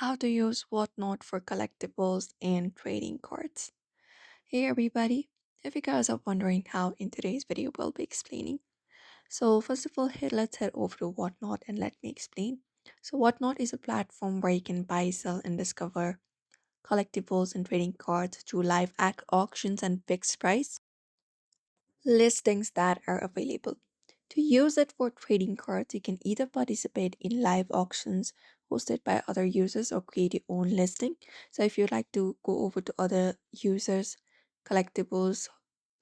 how to use whatnot for collectibles and trading cards. Hey everybody, if you guys are wondering how in today's video we'll be explaining. So first of all, let's head over to whatnot and let me explain. So whatnot is a platform where you can buy, sell and discover collectibles and trading cards through live auctions and fixed price listings that are available. To use it for trading cards, you can either participate in live auctions hosted by other users or create your own listing. So, if you'd like to go over to other users' collectibles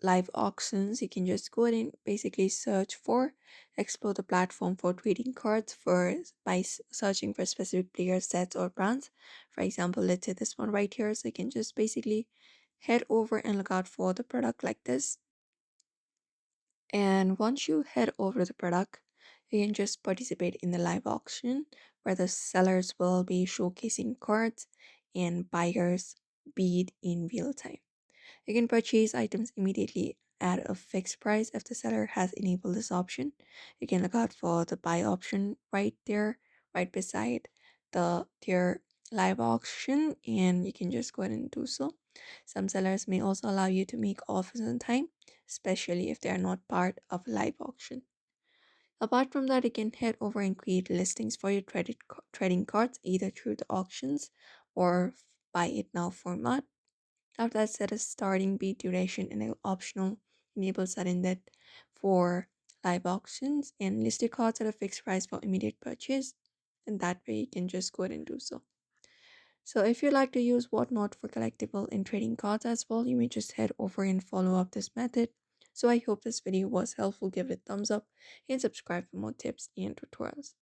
live auctions, you can just go ahead and basically search for explore the platform for trading cards for by searching for specific player sets or brands. For example, let's say this one right here. So you can just basically head over and look out for the product like this, and once you head over the product, you can just participate in the live auction where the sellers will be showcasing cards and buyers bid in real time. You can purchase items immediately at a fixed price if the seller has enabled this option. You can look out for the buy option right there, right beside their live auction, and you can just go ahead and do so. Some sellers may also allow you to make offers on time, especially if they are not part of a live auction. Apart from that, you can head over and create listings for your trading cards either through the auctions or buy it now format. After that, set a starting bid duration and an optional enable setting that for live auctions and list your cards at a fixed price for immediate purchase. And that way you can just go ahead and do so. So if you like to use whatnot for collectible and trading cards as well, you may just head over and follow up this method. So I hope this video was helpful. Give it a thumbs up and subscribe for more tips and tutorials.